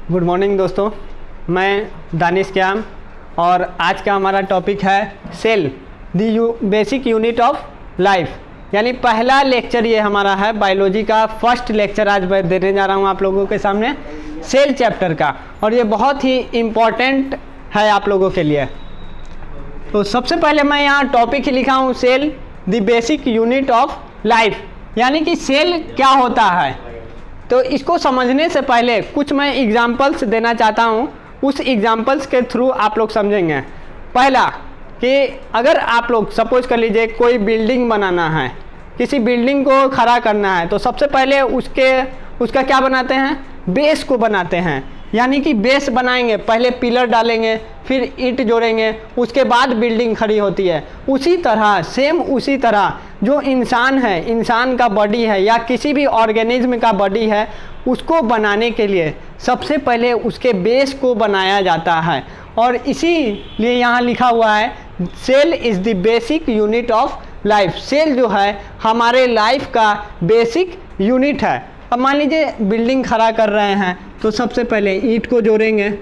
Good morning दोस्तों, मैं दानिश क्याम और आज का हमारा टॉपिक है cell the basic unit of life. यानी पहला लेक्चर ये हमारा है बायोलॉजी का फर्स्ट लेक्चर आज मैं देने जा रहा हूँ आप लोगों के सामने सेल चैप्टर का, और ये बहुत ही इम्पॉर्टेंट है आप लोगों के लिए। तो सबसे पहले मैं यहाँ टॉपिक ही लिखा हूँ cell the basic unit of life, यानी कि सेल क्या होता है। तो इसको समझने से पहले कुछ मैं एग्जांपल्स देना चाहता हूँ, उस एग्जांपल्स के थ्रू आप लोग समझेंगे। पहला कि अगर आप लोग सपोज कर लीजिए कोई बिल्डिंग बनाना है, किसी बिल्डिंग को खड़ा करना है, तो सबसे पहले उसका क्या बनाते हैं, बेस को बनाते हैं। यानी कि बेस बनाएंगे, पहले पिलर डालेंगे, फिर ईंट जोड़ेंगे, उसके बाद बिल्डिंग खड़ी होती है। उसी तरह सेम उसी तरह जो इंसान है, इंसान का बॉडी है या किसी भी ऑर्गेनिज्म का बॉडी है, उसको बनाने के लिए सबसे पहले उसके बेस को बनाया जाता है। और इसीलिए यहाँ लिखा हुआ है cell is the basic unit of life. Cell जो है हमारे लाइफ का बेसिक यूनिट है। अब मान लीजिए बिल्डिंग खड़ा कर रहे हैं, तो सबसे पहले ईंट को जोड़ेंगे,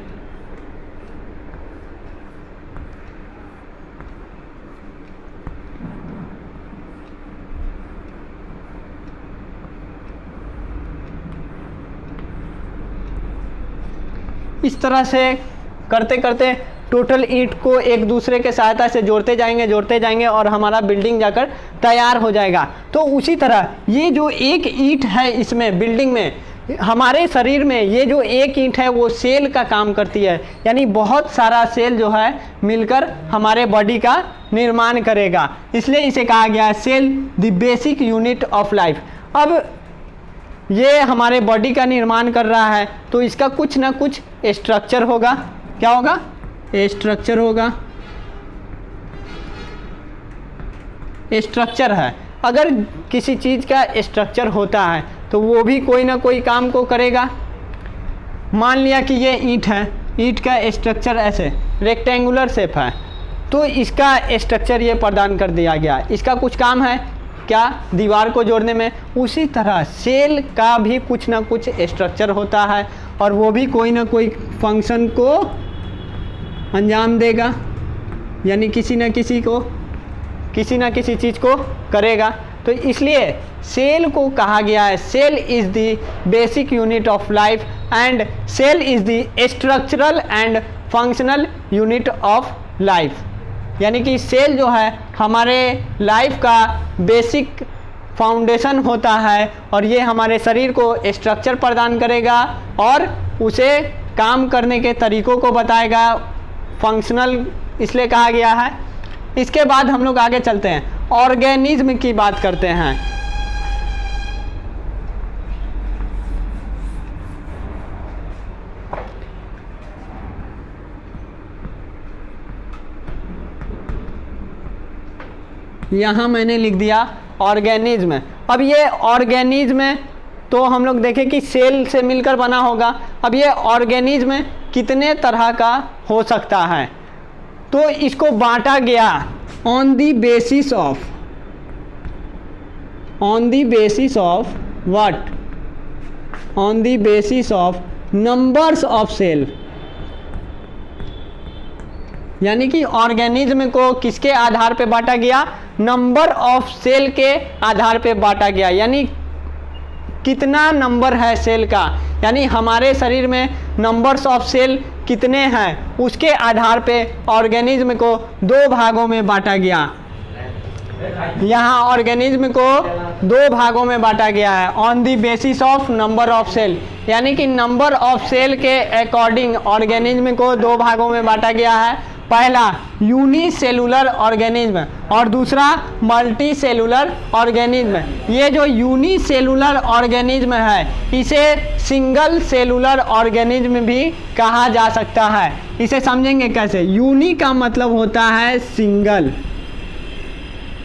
इस तरह से करते करते टोटल ईंट को एक दूसरे के सहायता से जोड़ते जाएंगे और हमारा बिल्डिंग जाकर तैयार हो जाएगा। तो उसी तरह ये जो एक ईंट है इसमें बिल्डिंग में, हमारे शरीर में ये जो एक ईंट है वो सेल का काम करती है। यानी बहुत सारा सेल जो है मिलकर हमारे बॉडी का निर्माण करेगा, इसलिए इसे कहा गया है cell the basic unit of life. अब ये हमारे बॉडी का निर्माण कर रहा है, तो इसका कुछ ना कुछ स्ट्रक्चर होगा। क्या होगा? स्ट्रक्चर होगा। स्ट्रक्चर है, अगर किसी चीज़ का स्ट्रक्चर होता है तो वो भी कोई ना कोई काम को करेगा। मान लिया कि ये ईंट है, ईंट का स्ट्रक्चर ऐसे रेक्टेंगुलर शेप है, तो इसका स्ट्रक्चर ये प्रदान कर दिया गया। इसका कुछ काम है क्या, दीवार को जोड़ने में। उसी तरह सेल का भी कुछ ना कुछ स्ट्रक्चर होता है और वो भी कोई ना कोई फंक्शन को अंजाम देगा, यानी किसी न किसी चीज़ को करेगा। तो इसलिए सेल को कहा गया है cell is the basic unit of life and cell is the structural and functional unit of life. यानी कि सेल जो है हमारे लाइफ का बेसिक फाउंडेशन होता है और ये हमारे शरीर को स्ट्रक्चर प्रदान करेगा और उसे काम करने के तरीक़ों को बताएगा। फंक्शनल इसलिए कहा गया है। इसके बाद हम लोग आगे चलते हैं, ऑर्गेनिज्म की बात करते हैं। यहाँ मैंने लिख दिया ऑर्गेनिज्म। अब ये ऑर्गेनिज्म तो हम लोग देखें कि सेल से मिलकर बना होगा। अब ये ऑर्गेनिज्म कितने तरह का हो सकता है, तो इसको बांटा गया on the basis of numbers of cell. यानी कि ऑर्गेनिज्म को किसके आधार पे बांटा गया, नंबर ऑफ सेल के आधार पे बांटा गया। यानी कितना नंबर है सेल का, यानी हमारे शरीर में नंबर्स ऑफ सेल कितने हैं, उसके आधार पे ऑर्गेनिज्म को दो भागों में बांटा गया। यहाँ ऑर्गेनिज्म को दो भागों में बांटा गया है on the basis of number of cell. यानी कि नंबर ऑफ सेल के अकॉर्डिंग ऑर्गेनिज्म को दो भागों में बांटा गया है। पहला यूनिसेलुलर ऑर्गेनिज्म और दूसरा मल्टी सेलुलर ऑर्गेनिज्म। ये जो यूनिसेलुलर ऑर्गेनिज्म है इसे सिंगल सेलुलर ऑर्गेनिज्म भी कहा जा सकता है। इसे समझेंगे कैसे। यूनि का मतलब होता है सिंगल,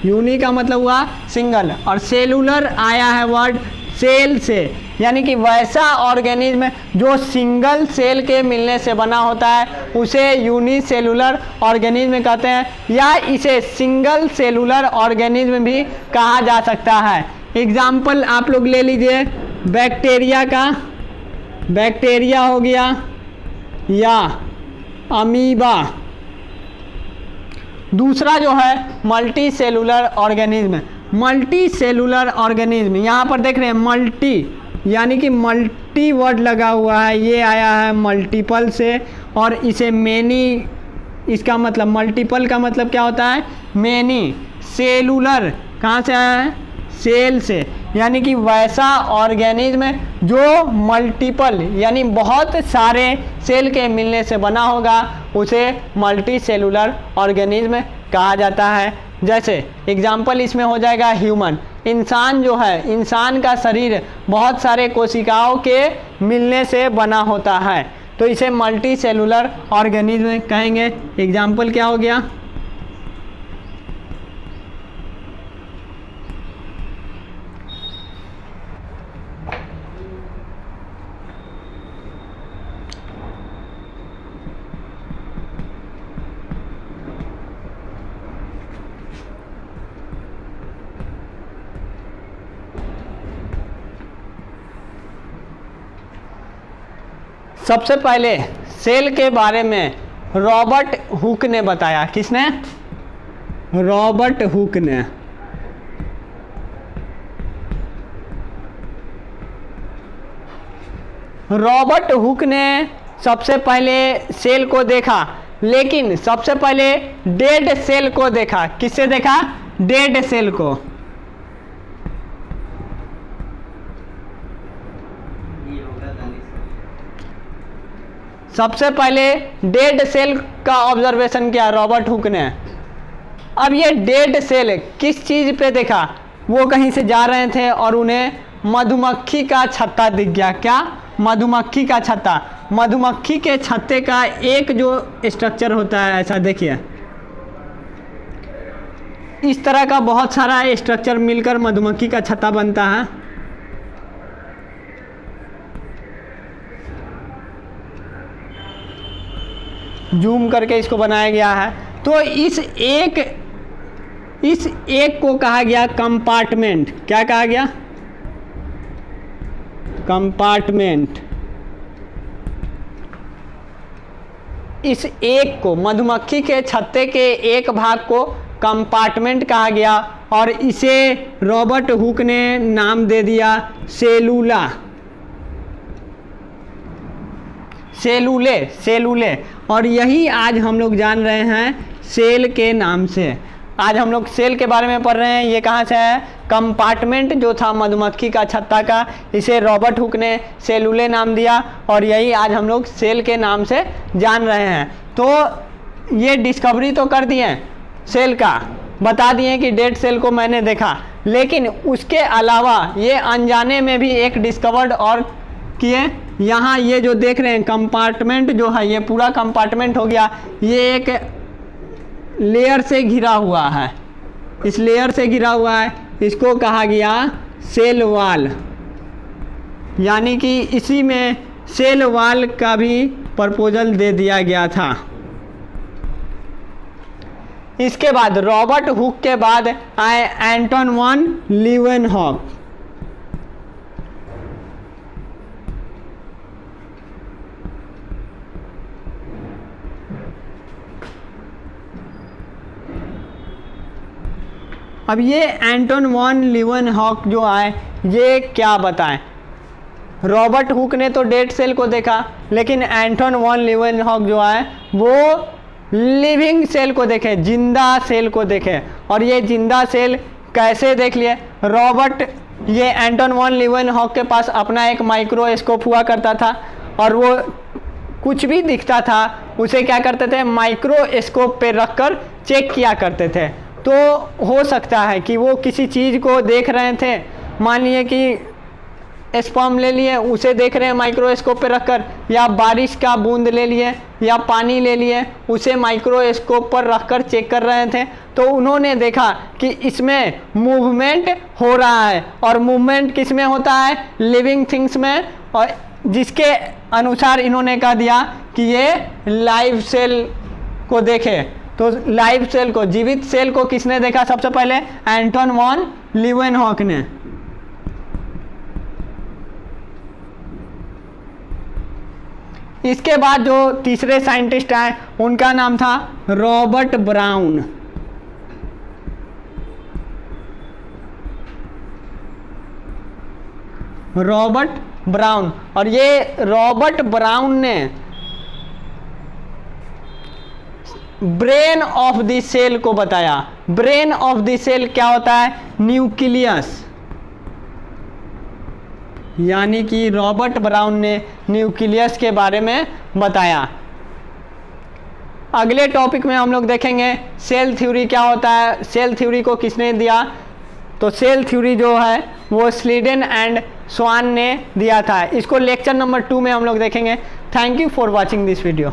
यूनि का मतलब हुआ सिंगल, और सेलुलर आया है वर्ड सेल से, यानी कि वैसा ऑर्गेनिज्म जो सिंगल सेल के मिलने से बना होता है उसे यूनिसेलुलर ऑर्गेनिज्म कहते हैं, या इसे सिंगल सेलुलर ऑर्गेनिज्म भी कहा जा सकता है। एग्जाम्पल आप लोग ले लीजिए बैक्टीरिया का। बैक्टीरिया हो गया या अमीबा। दूसरा जो है multi cellular organism. Multi cellular organism, यहाँ पर देख रहे हैं मल्टी यानी कि मल्टी वर्ड लगा हुआ है, ये आया है मल्टीपल से, और इसे मेनी, इसका मतलब मल्टीपल का मतलब क्या होता है, मेनी। सेलुलर कहाँ से आया है, सेल से, यानी कि वैसा ऑर्गेनिज्म जो मल्टीपल यानी बहुत सारे सेल के मिलने से बना होगा, उसे मल्टी सेलुलर ऑर्गेनिज्म कहा जाता है। जैसे एग्जाम्पल इसमें हो जाएगा ह्यूमन। इंसान जो है, इंसान का शरीर बहुत सारे कोशिकाओं के मिलने से बना होता है, तो इसे मल्टी सेलुलर ऑर्गेनिज्म कहेंगे। एग्जाम्पल क्या हो गया, सबसे पहले सेल के बारे में रॉबर्ट हुक ने बताया। किसने, रॉबर्ट हुक ने। रॉबर्ट हुक ने सबसे पहले सेल को देखा, लेकिन सबसे पहले डेड सेल को देखा। किससे देखा, डेड सेल को। सबसे पहले डेड सेल का ऑब्जर्वेशन किया रॉबर्ट हुक ने। अब ये डेड सेल किस चीज़ पे देखा, वो कहीं से जा रहे थे और उन्हें मधुमक्खी का छत्ता दिख गया। क्या, मधुमक्खी का छत्ता। मधुमक्खी के छत्ते का एक जो स्ट्रक्चर होता है, ऐसा देखिए, इस तरह का बहुत सारा स्ट्रक्चर मिलकर मधुमक्खी का छत्ता बनता है। जूम करके इसको बनाया गया है। तो इस एक को कहा गया कंपार्टमेंट। क्या कहा गया, कंपार्टमेंट। इस एक को, मधुमक्खी के छत्ते के एक भाग को कंपार्टमेंट कहा गया, और इसे रॉबर्ट हुक ने नाम दे दिया सेलुला। सेलुले। और यही आज हम लोग जान रहे हैं सेल के नाम से। आज हम लोग सेल के बारे में पढ़ रहे हैं। ये कहाँ से है, कंपार्टमेंट जो था मधुमक्खी का छत्ता का, इसे रॉबर्ट हुक ने सेलुले नाम दिया, और यही आज हम लोग सेल के नाम से जान रहे हैं। तो ये डिस्कवरी तो कर दिए सेल का, बता दिए कि डेड सेल को मैंने देखा, लेकिन उसके अलावा ये अनजाने में भी एक डिस्कवर्ड और किए। यहाँ ये जो देख रहे हैं कंपार्टमेंट जो है, ये पूरा कंपार्टमेंट हो गया, ये एक लेयर से घिरा हुआ है। इस लेयर से घिरा हुआ है, इसको कहा गया सेल वाल, यानी कि इसी में सेल वाल का भी प्रपोजल दे दिया गया था। इसके बाद रॉबर्ट हुक के बाद आए एंटन वन लीवेनहॉक। अब ये एंटन वन लीवेनहॉक जो आए, ये क्या बताएं। रॉबर्ट हुक ने तो डेड सेल को देखा, लेकिन एंटन वन लीवेनहॉक जो आए वो लिविंग सेल को देखे, जिंदा सेल को देखे। और ये जिंदा सेल कैसे देख लिए रॉबर्ट, ये एंटन वन लीवेनहॉक के पास अपना एक माइक्रोस्कोप हुआ करता था, और वो कुछ भी दिखता था उसे क्या करते थे, माइक्रोस्कोप पे रखकर चेक किया करते थे। तो हो सकता है कि वो किसी चीज़ को देख रहे थे, मान लिए कि स्पर्म ले लिए, उसे देख रहे हैं माइक्रोस्कोप पे रखकर, या बारिश का बूंद ले लिए या पानी ले लिए, उसे माइक्रोस्कोप पर रखकर चेक कर रहे थे। तो उन्होंने देखा कि इसमें मूवमेंट हो रहा है, और मूवमेंट किस में होता है, लिविंग थिंग्स में, और जिसके अनुसार इन्होंने कह दिया कि ये लाइव सेल को देखे। तो लाइव सेल को, जीवित सेल को किसने देखा सबसे पहले, एंटन वन लीवेनहॉक ने। इसके बाद जो तीसरे साइंटिस्ट आए उनका नाम था रॉबर्ट ब्राउन। रॉबर्ट ब्राउन, और ये रॉबर्ट ब्राउन ने ब्रेन ऑफ द सेल को बताया। ब्रेन ऑफ द सेल क्या होता है? न्यूक्लियस। यानी कि रॉबर्ट ब्राउन ने न्यूक्लियस के बारे में बताया। अगले टॉपिक में हम लोग देखेंगे सेल थ्योरी क्या होता है, सेल थ्योरी को किसने दिया। तो सेल थ्योरी जो है वो स्लीडन एंड स्वान ने दिया था। इसको लेक्चर नंबर 2 में हम लोग देखेंगे। Thank you for watching this video.